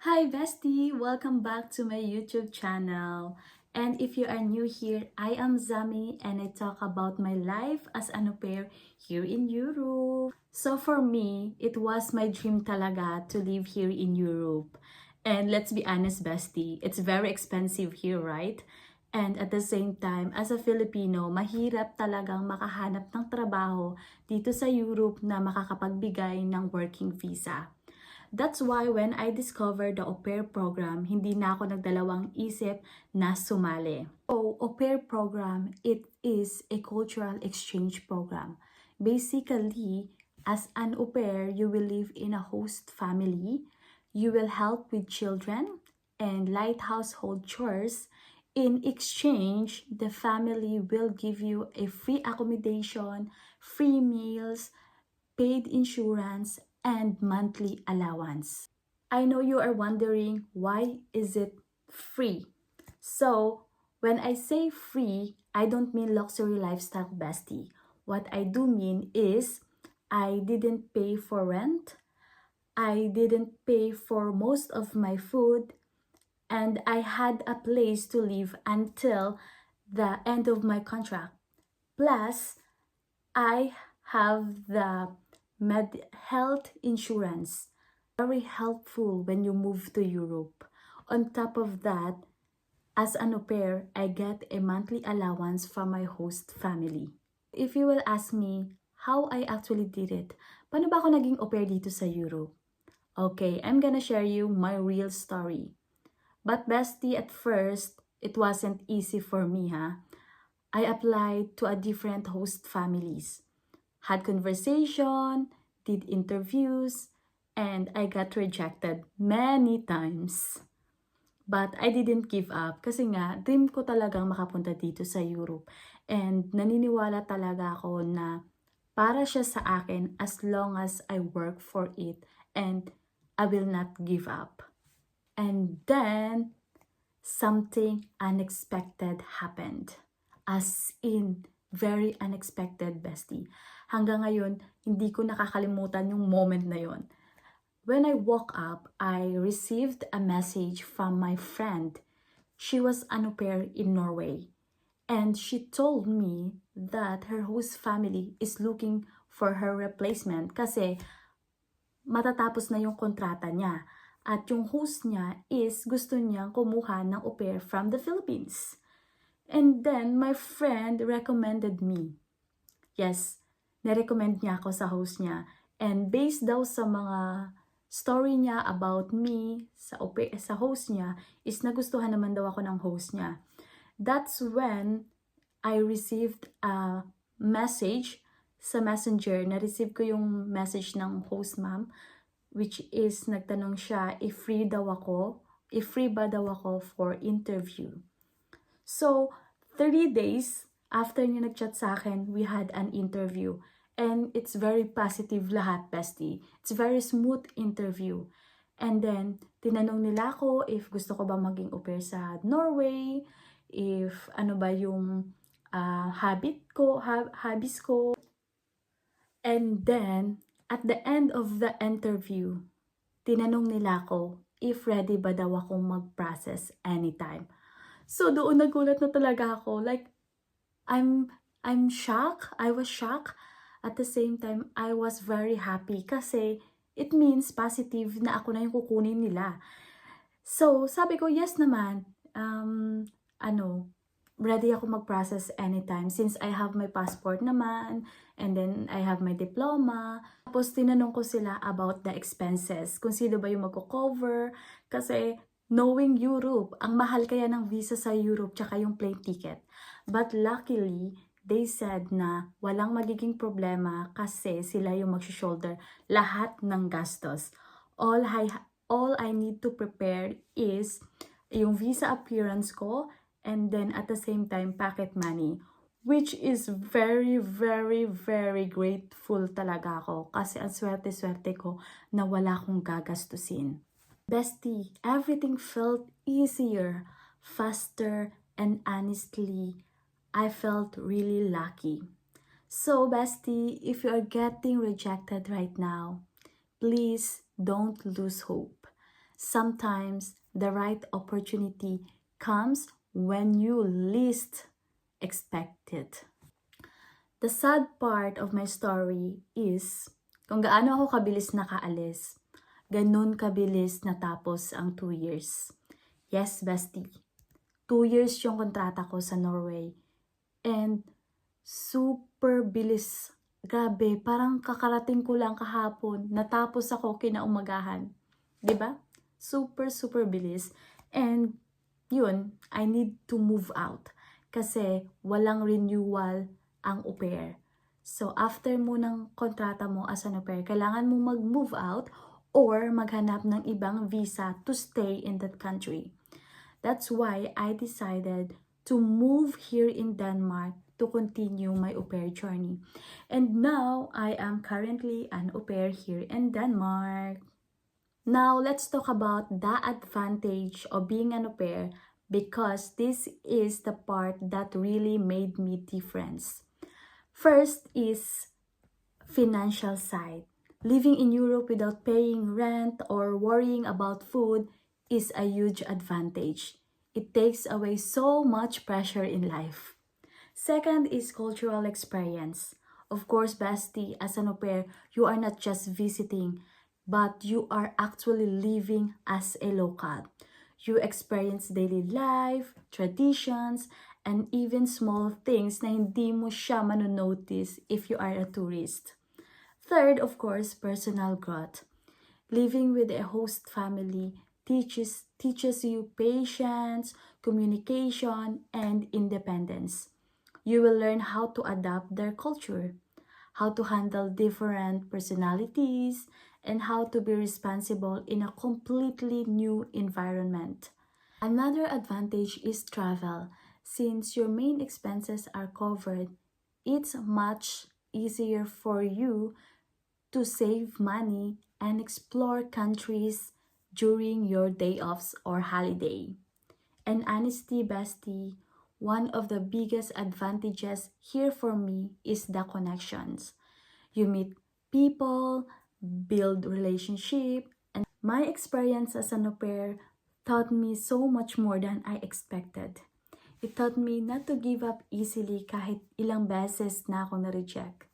Hi bestie, welcome back to my YouTube channel. And if you are new here, I am Zami and I talk about my life as an au pair here in Europe. So for me, it was my dream talaga to live here in Europe. And let's be honest bestie, it's very expensive here, right? And at the same time, as a Filipino, mahirap talagang makahanap ng trabaho dito sa Europe na makakapagbigay ng working visa. That's why when I discovered the au pair program, hindi na ako nagdalawang isip na sumali. So, au pair program, it is a cultural exchange program. Basically, as an au pair, you will live in a host family, you will help with children and light household chores. In exchange, the family will give you a free accommodation, free meals, paid insurance, and monthly allowance. I know you are wondering why is it free? So, when I say free, I don't mean luxury lifestyle bestie. What I do mean is I didn't pay for rent, I didn't pay for most of my food, and I had a place to live until the end of my contract. Plus, I have the health insurance. Very helpful when you move to Europe. On top of that, as an au pair, I get a monthly allowance from my host family. If you will ask me how I actually did it, paano ba ako naging au pair dito sa Europe? Okay, I'm gonna share you my real story. But bestie, at first, it wasn't easy for me, ha? I applied to a different host families, had conversation, did interviews, and I got rejected many times. But I didn't give up kasi nga dream ko talagang makapunta dito sa Europe. And naniniwala talaga ako na para siya sa akin as long as I work for it and I will not give up. And then something unexpected happened. As in, very unexpected, bestie. Hanggang ngayon, hindi ko nakakalimutan yung moment na yon. When I woke up, I received a message from my friend. She was an au pair in Norway. And she told me that her host family is looking for her replacement kasi matatapos na yung kontrata niya. At yung host niya is gusto niyang kumuha ng au pair from the Philippines. And then, my friend recommended me. Yes, narecommend niya ako sa host niya. And based daw sa mga story niya about me sa host niya, is nagustuhan naman daw ako ng host niya. That's when I received a message sa messenger. Na-receive ko yung message ng host ma'am, which is nagtanong siya if free ba daw ako for interview. So, 3 days after niya nag-chat sa akin, we had an interview. And it's very positive lahat, bestie. It's very smooth interview. And then, tinanong nila ako if gusto ko ba maging au pair sa Norway, if ano ba yung hobbies ko. And then, at the end of the interview, tinanong nila ako if ready ba daw akong mag-process anytime. So doon nagulat na talaga ako. Like, I'm shocked. I was shocked. At the same time, I was very happy kasi it means positive na ako na yung kukunin nila. So, sabi ko, yes naman. Ready ako mag-process anytime since I have my passport naman and then I have my diploma. Tapos tinanong ko sila about the expenses, kung sino ba yung magko-cover kasi knowing Europe, ang mahal kaya ng visa sa Europe tsaka yung plane ticket. But luckily, they said na walang magiging problema kasi sila yung mag-shoulder lahat ng gastos. All I need to prepare is yung visa appearance ko and then at the same time pocket money, which is very, very, very grateful talaga ako kasi ang swerte-swerte ko na wala akong gagastusin. Bestie, everything felt easier, faster, and honestly, I felt really lucky. So, bestie, if you are getting rejected right now, please don't lose hope. Sometimes the right opportunity comes when you least expect it. The sad part of my story is kung gaano ako kabilis nakaalis, ganun kabilis natapos ang 2 years. Yes, bestie. 2 years yung kontrata ko sa Norway. And super bilis. Grabe, parang kakarating ko lang kahapon. Natapos ako kinaumagahan. 'Di ba? Super, super bilis. And yun, I need to move out. Kasi walang renewal ang au pair. So, after mo ng kontrata mo as an au pair, kailangan mo mag-move out or maghanap ng ibang visa to stay in that country. That's why I decided to move here in Denmark to continue my au pair journey. And now, I am currently an au pair here in Denmark. Now, let's talk about the advantage of being an au pair because this is the part that really made me difference. First is financial side. Living in Europe without paying rent or worrying about food is a huge advantage. It takes away so much pressure in life. Second is cultural experience. Of course, bestie, as an au pair, you are not just visiting, but you are actually living as a local. You experience daily life, traditions, and even small things na hindi mo siya manonotice if you are a tourist. Third, of course, personal growth. Living with a host family teaches you patience, communication, and independence. You will learn how to adapt their culture, how to handle different personalities, and how to be responsible in a completely new environment. Another advantage is travel. Since your main expenses are covered, it's much easier for you to save money and explore countries during your day offs or holiday. And honesty, bestie, one of the biggest advantages here for me is the connections. You meet people, build relationship, and my experience as an au pair taught me so much more than I expected. It taught me not to give up easily kahit ilang beses na ako na-reject.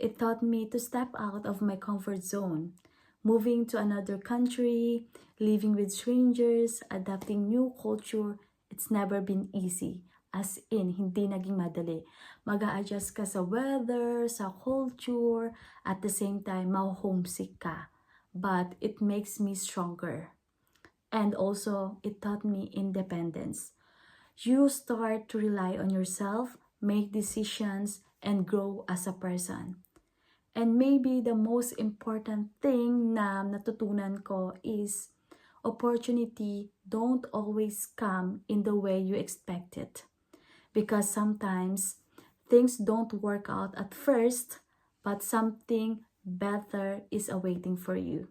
It taught me to step out of my comfort zone. Moving to another country, living with strangers, adapting new culture, it's never been easy. As in, hindi naging madali. Mag-a-adjust ka sa weather, sa culture, at the same time, ma-homesick ka. But it makes me stronger. And also, it taught me independence. You start to rely on yourself, make decisions, and grow as a person. And maybe the most important thing na natutunan ko is opportunity don't always come in the way you expect it. Because sometimes things don't work out at first, but something better is awaiting for you.